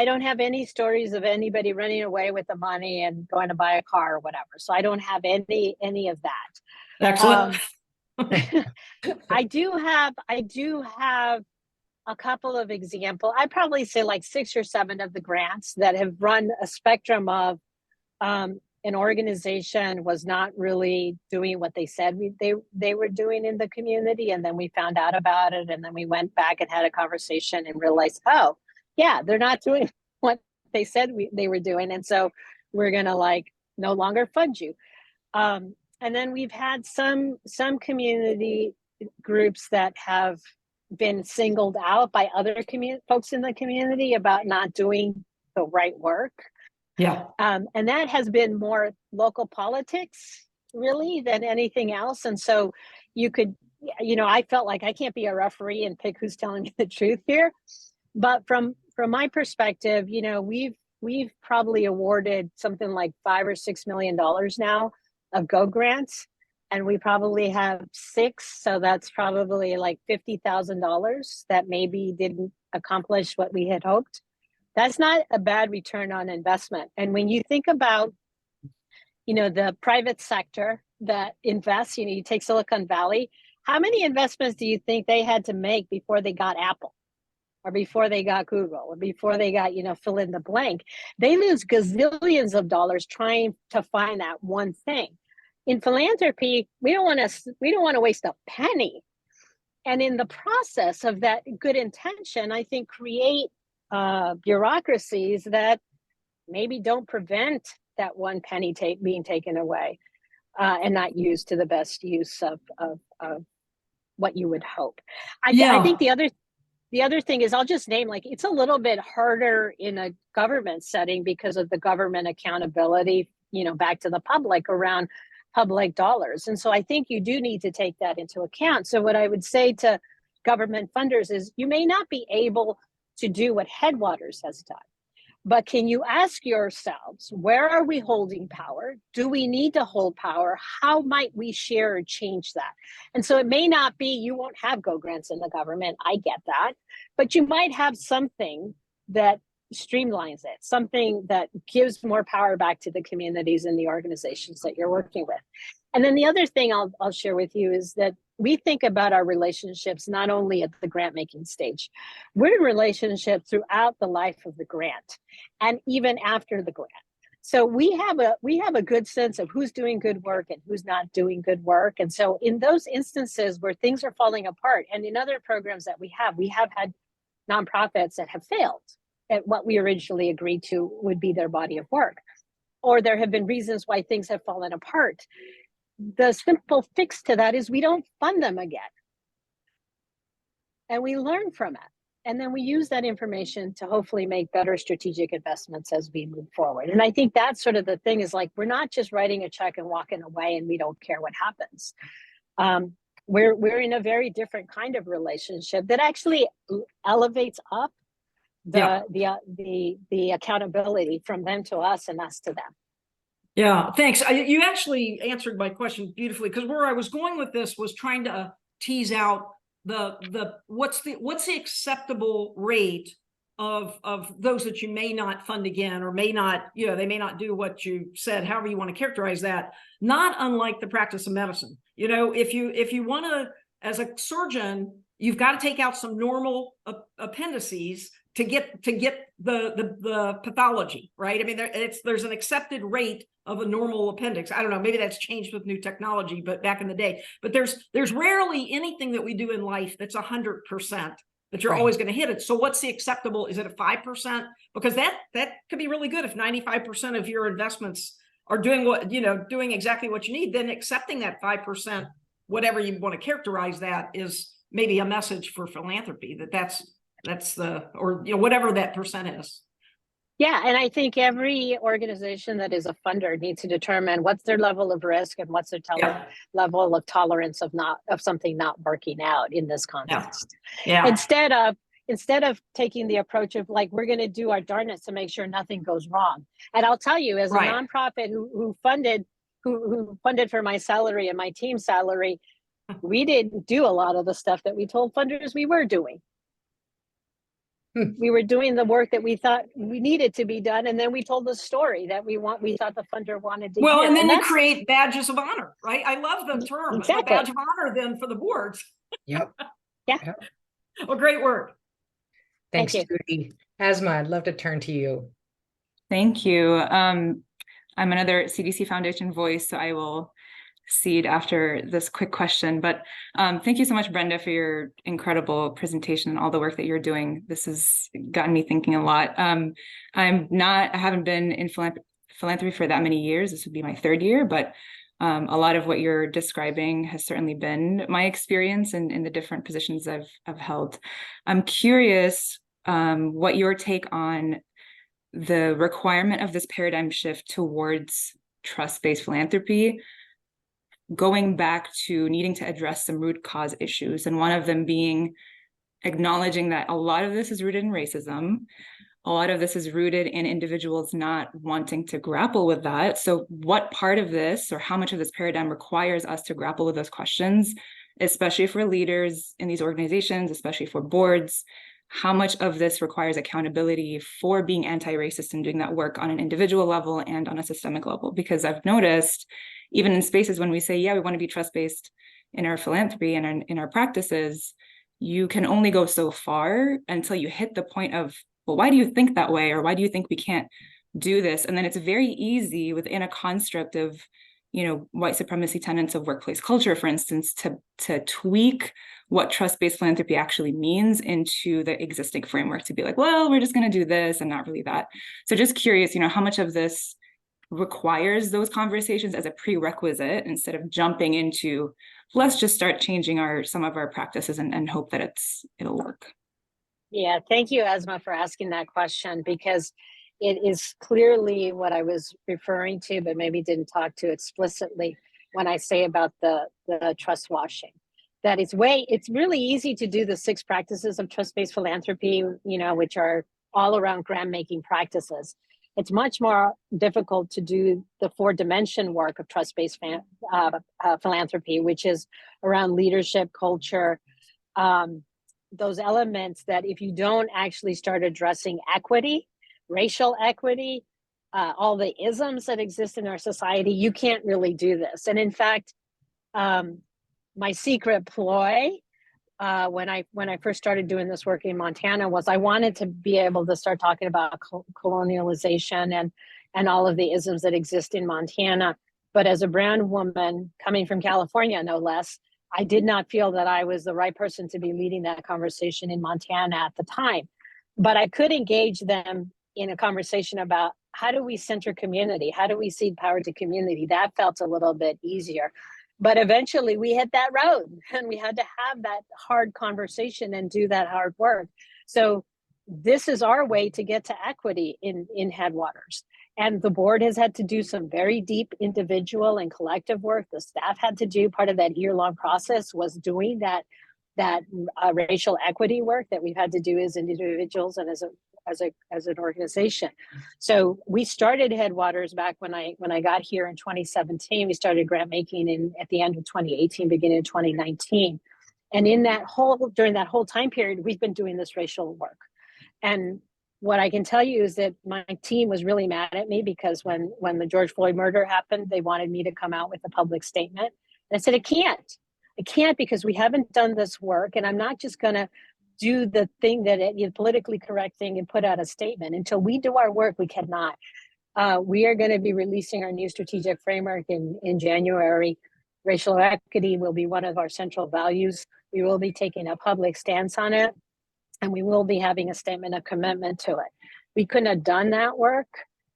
don't have any stories of anybody running away with the money and going to buy a car or whatever. So I don't have any of that. Excellent. I do have a couple of examples. I'd probably say like 6 or 7 of the grants that have run a spectrum of an organization was not really doing what they said they were doing in the community, and then we found out about it, and then we went back and had a conversation and realized, oh yeah, they're not doing what they said they were doing, and so we're gonna no longer fund you. And then we've had some community groups that have been singled out by other folks in the community about not doing the right work. Yeah. And that has been more local politics, really, than anything else. And so you could, I felt like I can't be a referee and pick who's telling me the truth here. But from my perspective, we've probably awarded something like $5 or $6 million now of Go grants, and we probably have 6. So that's probably like $50,000 that maybe didn't accomplish what we had hoped. That's not a bad return on investment. And when you think about, the private sector that invests, you take Silicon Valley, how many investments do you think they had to make before they got Apple, or before they got Google, or before they got, fill in the blank? They lose gazillions of dollars trying to find that one thing. In philanthropy, we don't want to waste a penny. And in the process of that good intention, I think create bureaucracies that maybe don't prevent that one penny being taken away and not used to the best use of what you would hope. I think the other thing is, I'll just name, it's a little bit harder in a government setting because of the government accountability, back to the public around public dollars. And so I think you do need to take that into account. So what I would say to government funders is, you may not be able to do what Headwaters has done, but can you ask yourselves, where are we holding power? Do we need to hold power? How might we share or change that? And so it may not be, you won't have Go grants in the government, I get that, but you might have something that streamlines it, something that gives more power back to the communities and the organizations that you're working with. And then the other thing I'll share with you is that we think about our relationships not only at the grant making stage. We're in relationship throughout the life of the grant and even after the grant. So we have a good sense of who's doing good work and who's not doing good work. And so in those instances where things are falling apart, and in other programs that we have had nonprofits that have failed at what we originally agreed to would be their body of work, or there have been reasons why things have fallen apart. The simple fix to that is we don't fund them again. And we learn from it. And then we use that information to hopefully make better strategic investments as we move forward. And I think that's sort of the thing, is we're not just writing a check and walking away and we don't care what happens. We're in a very different kind of relationship that actually elevates up the accountability from them to us and us to them. Yeah, thanks. You actually answered my question beautifully, because where I was going with this was trying to tease out what's the acceptable rate of those that you may not fund again, or may not, they may not do what you said, however you want to characterize that. Not unlike the practice of medicine. If you want to, as a surgeon, you've got to take out some normal appendices to get the pathology, right? I mean, there's an accepted rate of a normal appendix. I don't know, maybe that's changed with new technology, but back in the day. But there's rarely anything that we do in life that's 100% that you're always going to hit it. So what's the acceptable? Is it a 5%? Because that could be really good if 95% of your investments are doing exactly what you need. Then accepting that 5%, whatever you want to characterize that, is maybe a message for philanthropy that's That's or whatever that percent is. Yeah, and I think every organization that is a funder needs to determine what's their level of risk and what's their level of tolerance of something not working out in this context. Yeah. Instead of taking the approach of like, we're going to do our darnest to make sure nothing goes wrong. And I'll tell you, as a nonprofit who funded for my salary and my team's salary, we didn't do a lot of the stuff that we told funders we were doing. We were doing the work that we thought we needed to be done, and then we told the story that we thought the funder wanted to hear. And then you create badges of honor, right? I love the term, exactly. The badge of honor then for the boards. Yep. Yeah. Well, great work. Thanks, Judy. Asma, I'd love to turn to you. Thank you. I'm another CDC Foundation voice, so I will cede after this quick question. But thank you so much, Brenda, for your incredible presentation and all the work that you're doing. This has gotten me thinking a lot. I haven't been in philanthropy for that many years. This would be my third year, but a lot of what you're describing has certainly been my experience in the different positions I've held. I'm curious what your take on the requirement of this paradigm shift towards trust-based philanthropy, going back to needing to address some root cause issues. And one of them being acknowledging that a lot of this is rooted in racism. A lot of this is rooted in individuals not wanting to grapple with that. So what part of this, or how much of this paradigm requires us to grapple with those questions, especially for leaders in these organizations, especially for boards? How much of this requires accountability for being anti-racist and doing that work on an individual level and on a systemic level? Because I've noticed, even in spaces when we say, yeah, we want to be trust-based in our philanthropy and in our practices, you can only go so far until you hit the point of, well, why do you think that way? Or why do you think we can't do this? And then it's very easy within a construct of, white supremacy tenets of workplace culture, for instance, to tweak what trust-based philanthropy actually means into the existing framework to be like, well, we're just going to do this and not really that. So just curious, how much of this requires those conversations as a prerequisite instead of jumping into, let's just start changing some of our practices and hope that it'll work. Yeah, thank you, Asma, for asking that question, because it is clearly what I was referring to, but maybe didn't talk to explicitly when I say about the trust washing. That it's really easy to do the 6 practices of trust-based philanthropy, which are all around grant-making practices. It's much more difficult to do the 4-dimension work of trust-based philanthropy, which is around leadership, culture, those elements that if you don't actually start addressing equity, racial equity, all the isms that exist in our society, you can't really do this. And in fact, my secret ploy when I first started doing this work in Montana was I wanted to be able to start talking about colonialization and all of the isms that exist in Montana. But as a brown woman coming from California, no less, I did not feel that I was the right person to be leading that conversation in Montana at the time. But I could engage them in a conversation about how do we center community? How do we cede power to community? That felt a little bit easier. But eventually we hit that road and we had to have that hard conversation and do that hard work. So this is our way to get to equity in Headwaters. And the board has had to do some very deep individual and collective work. The staff had to do part of that year-long process was doing that racial equity work that we've had to do as individuals and as an organization. So we started Headwaters back when I got here in 2017. We started grant making at the end of 2018, beginning of 2019. And during that whole time period, we've been doing this racial work. And what I can tell you is that my team was really mad at me because when the George Floyd murder happened, they wanted me to come out with a public statement. And I said, I can't because we haven't done this work. And I'm not just going to do the thing the politically correct thing and put out a statement. Until we do our work, we cannot. We are going to be releasing our new strategic framework in January. Racial equity will be one of our central values. We will be taking a public stance on it, and we will be having a statement of commitment to it. We couldn't have done that work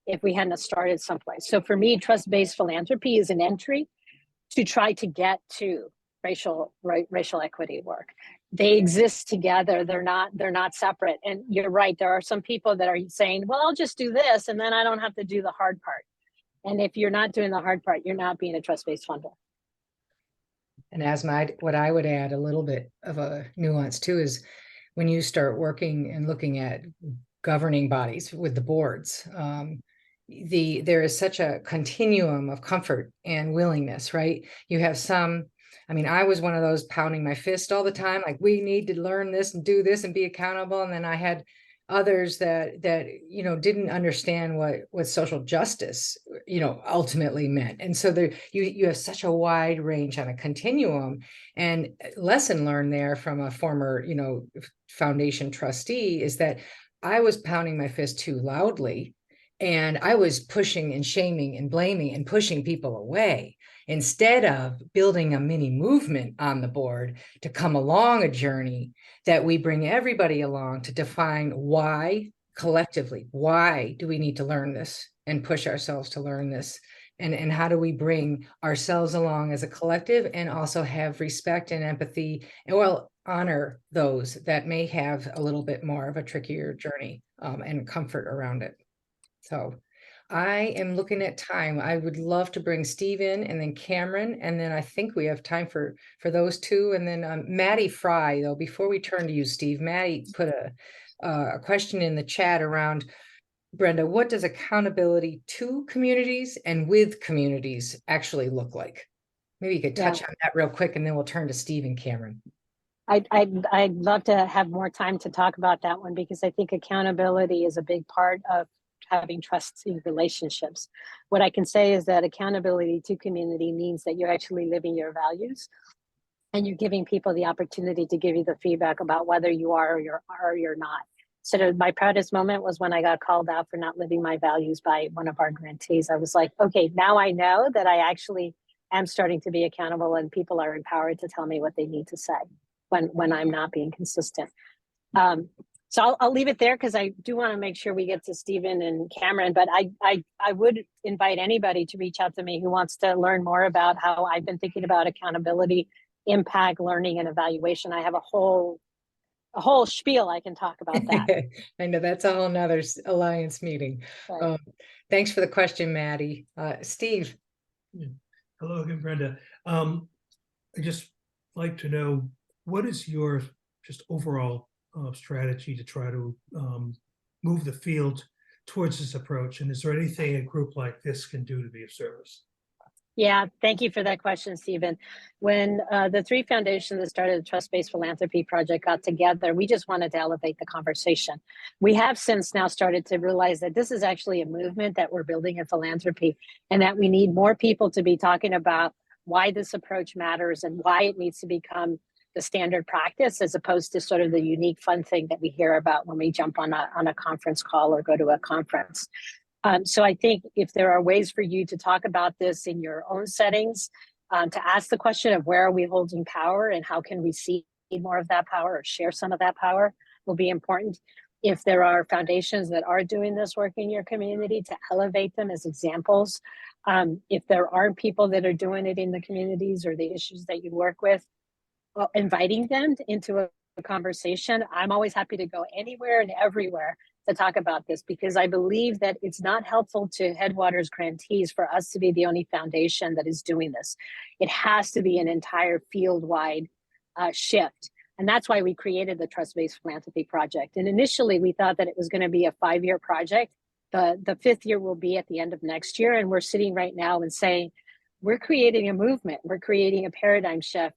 if we hadn't started someplace. So for me, trust-based philanthropy is an entry to try to get to racial equity work. they exist together. They're not separate. And you're right. There are some people that are saying, well, I'll just do this and then I don't have to do the hard part. And if you're not doing the hard part, you're not being a trust-based funder. And as what I would add a little bit of a nuance too is when you start working and looking at governing bodies with the boards, there is such a continuum of comfort and willingness, right? You have some, I mean, I was one of those pounding my fist all the time, like we need to learn this and do this and be accountable. And then I had others that didn't understand what social justice ultimately meant. And so there you have such a wide range on a continuum. And lesson learned there from a former foundation trustee is that I was pounding my fist too loudly, and I was pushing and shaming and blaming and pushing people away, instead of building a mini movement on the board to come along a journey that we bring everybody along to define why collectively, why do we need to learn this and push ourselves to learn this? And how do we bring ourselves along as a collective and also have respect and empathy and honor those that may have a little bit more of a trickier journey and comfort around it. So I am looking at time. I would love to bring Steve in and then Cameron, and then I think we have time for those two. And then Maddie Fry, though, before we turn to you, Steve, Maddie put a question in the chat around, Brenda, what does accountability to communities and with communities actually look like? Maybe you could touch on that real quick, and then we'll turn to Steve and Cameron. I'd love to have more time to talk about that one, because I think accountability is a big part of having trusting relationships. What I can say is that accountability to community means that you're actually living your values, and you're giving people the opportunity to give you the feedback about whether you are or you're not. So my proudest moment was when I got called out for not living my values by one of our grantees. I was like, okay, now I know that I actually am starting to be accountable, and people are empowered to tell me what they need to say when I'm not being consistent. So I'll leave it there, because I do want to make sure we get to Stephen and Cameron, but I would invite anybody to reach out to me who wants to learn more about how I've been thinking about accountability, impact, learning, and evaluation. I have a whole spiel I can talk about that. I know that's a whole nother alliance meeting. Right. Thanks for the question, Maddie. Steve. Yeah. Hello again, Brenda. I just like to know, what is your just overall strategy to try to move the field towards this approach? And is there anything a group like this can do to be of service? Yeah, thank you for that question, Stephen. When the three foundations that started the Trust-Based Philanthropy Project got together, we just wanted to elevate the conversation. We have since now started to realize that this is actually a movement that we're building in philanthropy, and that we need more people to be talking about why this approach matters and why it needs to become the standard practice, as opposed to sort of the unique fun thing that we hear about when we jump on a conference call or go to a conference. So I think if there are ways for you to talk about this in your own settings, to ask the question of where are we holding power and how can we see more of that power or share some of that power, will be important. If there are foundations that are doing this work in your community, to elevate them as examples. If there aren't people that are doing it in the communities or the issues that you work with, inviting them into a conversation. I'm always happy to go anywhere and everywhere to talk about this, because I believe that it's not helpful to Headwaters grantees for us to be the only foundation that is doing this. It has to be an entire field-wide shift. And that's why we created the Trust-Based Philanthropy Project. And initially we thought that it was going to be a 5-year project. The 5th year will be at the end of next year. And we're sitting right now and saying, we're creating a movement. We're creating a paradigm shift.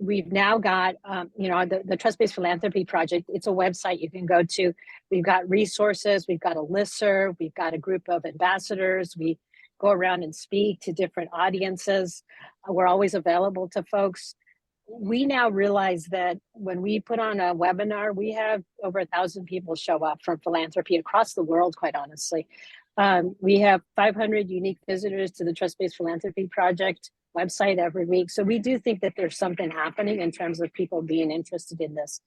We've now got, the Trust-Based Philanthropy Project. It's a website you can go to. We've got resources. We've got a listserv. We've got a group of ambassadors. We go around and speak to different audiences. We're always available to folks. We now realize that when we put on a webinar, we have over 1,000 people show up from philanthropy across the world, quite honestly. We have 500 unique visitors to the Trust-Based Philanthropy Project website every week. So we do think that there's something happening in terms of people being interested in this.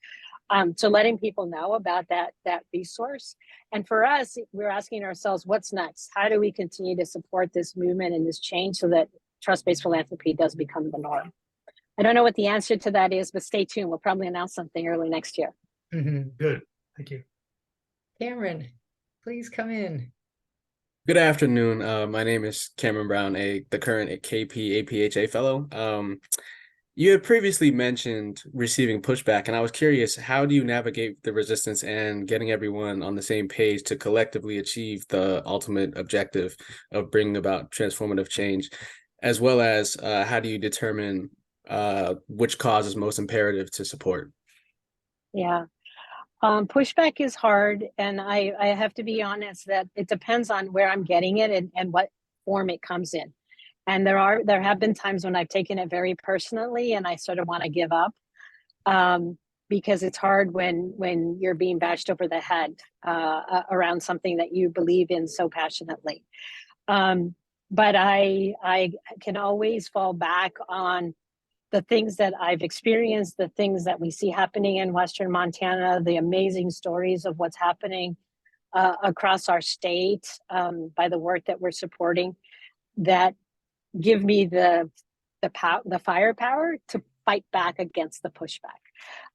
So letting people know about that resource. And for us, we're asking ourselves, what's next? How do we continue to support this movement and this change so that trust-based philanthropy does become the norm? I don't know what the answer to that is, but stay tuned. We'll probably announce something early next year. Good. Thank you. Cameron, please come in. Good afternoon. My name is Cameron Brown, the current KP APHA fellow. You had previously mentioned receiving pushback, and I was curious, how do you navigate the resistance and getting everyone on the same page to collectively achieve the ultimate objective of bringing about transformative change, as well as how do you determine which cause is most imperative to support? Yeah. Pushback is hard, and I have to be honest that it depends on where I'm getting it and what form it comes in. And there have been times when I've taken it very personally and I sort of want to give up, because it's hard when you're being bashed over the head around something that you believe in so passionately. But I can always fall back on the things that I've experienced, the things that we see happening in Western Montana, the amazing stories of what's happening across our state by the work that we're supporting, that give me the firepower to fight back against the pushback.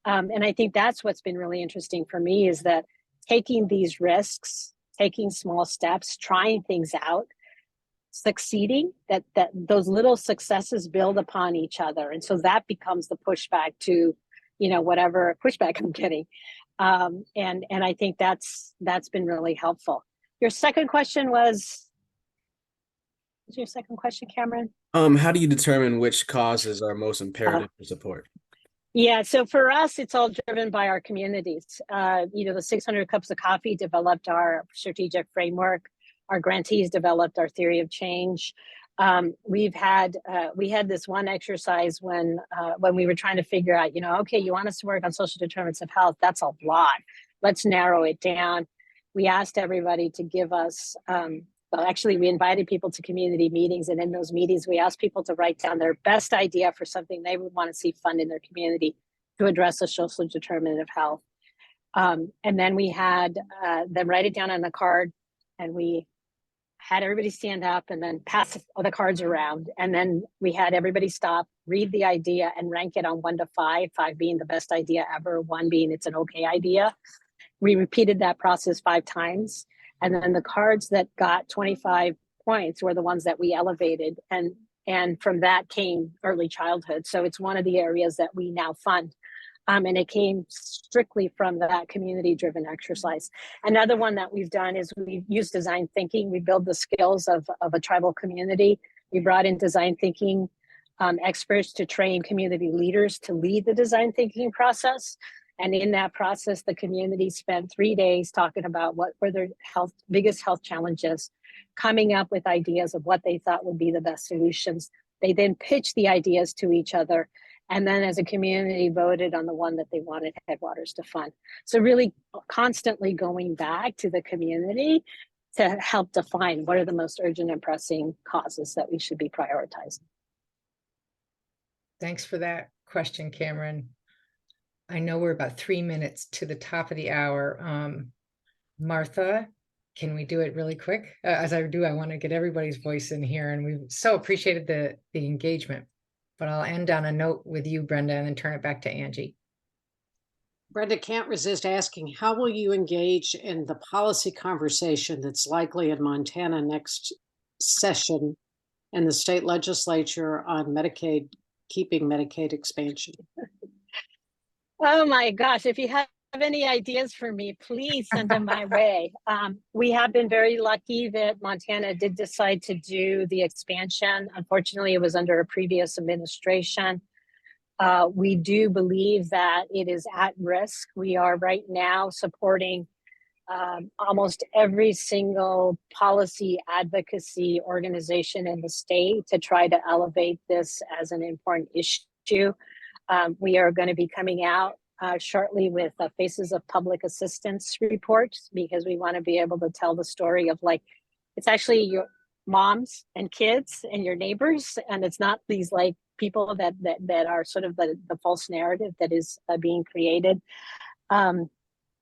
And I think that's what's been really interesting for me, is that taking these risks, taking small steps, trying things out, succeeding, that those little successes build upon each other. And so that becomes the pushback to, whatever pushback I'm getting. And I think that's been really helpful. Your second question was your second question, Cameron? How do you determine which causes are most imperative to support? Yeah, so for us, it's all driven by our communities. The 600 Cups of Coffee developed our strategic framework. Our grantees developed our theory of change. We had this one exercise when we were trying to figure out, okay, you want us to work on social determinants of health? That's a lot. Let's narrow it down. We asked everybody to give us. We invited people to community meetings, and in those meetings, we asked people to write down their best idea for something they would want to see funded in their community to address the social determinant of health. And then we had them write it down on a card, and we had everybody stand up and then pass the cards around. And then we had everybody stop, read the idea, and rank it on 1 to 5, 5 being the best idea ever, 1 being it's an okay idea. We repeated that process 5 times. And then the cards that got 25 points were the ones that we elevated. And from that came early childhood. So it's one of the areas that we now fund. And it came strictly from that community-driven exercise. Another one that we've done is we've used design thinking. We build the skills of a tribal community. We brought in design thinking experts to train community leaders to lead the design thinking process. And in that process, the community spent 3 days talking about what were their biggest health challenges, coming up with ideas of what they thought would be the best solutions. They then pitched the ideas to each other, and then as a community voted on the one that they wanted Headwaters to fund. So really constantly going back to the community to help define what are the most urgent and pressing causes that we should be prioritizing. Thanks for that question, Cameron. I know we're about 3 minutes to the top of the hour. Martha, can we do it really quick? As I do, I want to get everybody's voice in here, and we've so appreciated the engagement. But I'll end on a note with you, Brenda, and then turn it back to Angie. Brenda, can't resist asking, how will you engage in the policy conversation that's likely in Montana next session and the state legislature on Medicaid, keeping Medicaid expansion? Oh my gosh, if you have any ideas for me, please send them my way. We have been very lucky that Montana did decide to do the expansion. Unfortunately, it was under a previous administration. We do believe that it is at risk. We are right now supporting almost every single policy advocacy organization in the state to try to elevate this as an important issue. We are going to be coming out shortly with a Faces of Public Assistance report, because we want to be able to tell the story of, like, it's actually your moms and kids and your neighbors, and it's not these like people that are sort of the false narrative that is being created. And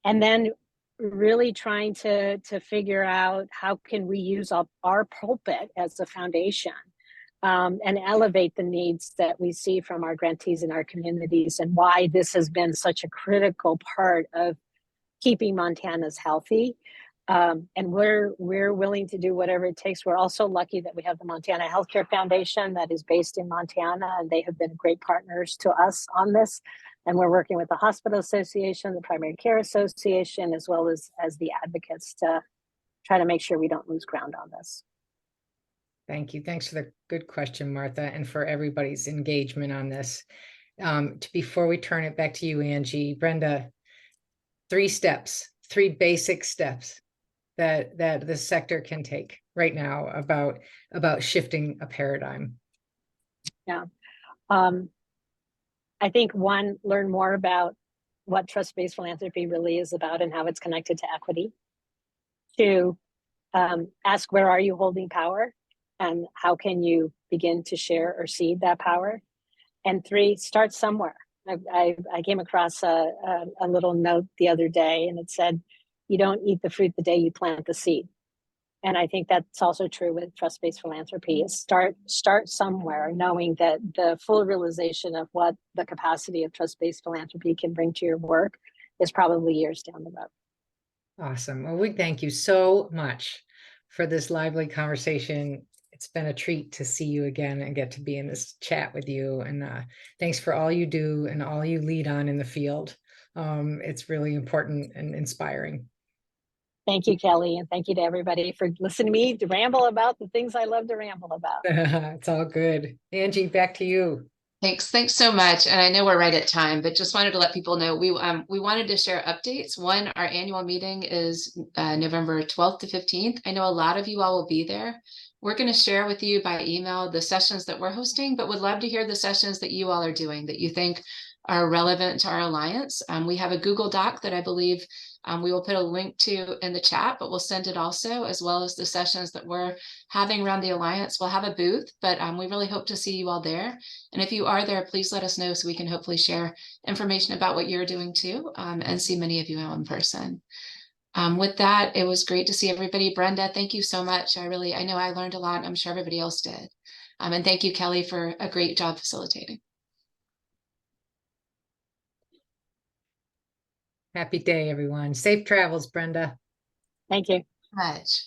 then really trying to figure out how can we use our pulpit as a foundation and elevate the needs that we see from our grantees in our communities, and why this has been such a critical part of keeping Montanas healthy. And we're willing to do whatever it takes. We're also lucky that we have the Montana Healthcare Foundation that is based in Montana, and they have been great partners to us on this. And we're working with the Hospital Association, the Primary Care Association, as well as the advocates to try to make sure we don't lose ground on this. Thank you. Thanks for the good question, Martha, and for everybody's engagement on this. Before we turn it back to you, Angie, Brenda, 3 basic steps that the sector can take right now about shifting a paradigm. Yeah. I think 1, learn more about what trust-based philanthropy really is about and how it's connected to equity. 2, ask, where are you holding power, and how can you begin to share or cede that power? And 3, start somewhere. I came across a little note the other day, and it said, you don't eat the fruit the day you plant the seed. And I think that's also true with trust-based philanthropy, is start somewhere, knowing that the full realization of what the capacity of trust-based philanthropy can bring to your work is probably years down the road. Awesome. Well, we thank you so much for this lively conversation. It's been a treat to see you again and get to be in this chat with you. And thanks for all you do and all you lead on in the field. It's really important and inspiring. Thank you, Kelly. And thank you to everybody for listening to me to ramble about the things I love to ramble about. It's all good. Angie, back to you. Thanks so much. And I know we're right at time, but just wanted to let people know we wanted to share updates. 1, our annual meeting is November 12th to 15th. I know a lot of you all will be there. We're going to share with you by email the sessions that we're hosting, but would love to hear the sessions that you all are doing that you think are relevant to our alliance. We have a Google Doc that I believe we will put a link to in the chat, but we'll send it also, as well as the sessions that we're having around the alliance. We'll have a booth, but we really hope to see you all there. And if you are there, please let us know so we can hopefully share information about what you're doing too, and see many of you in person. With that, it was great to see everybody. Brenda, thank you so much. I know I learned a lot. I'm sure everybody else did. And thank you, Kelly, for a great job facilitating. Happy day, everyone. Safe travels, Brenda. Thank you. Much.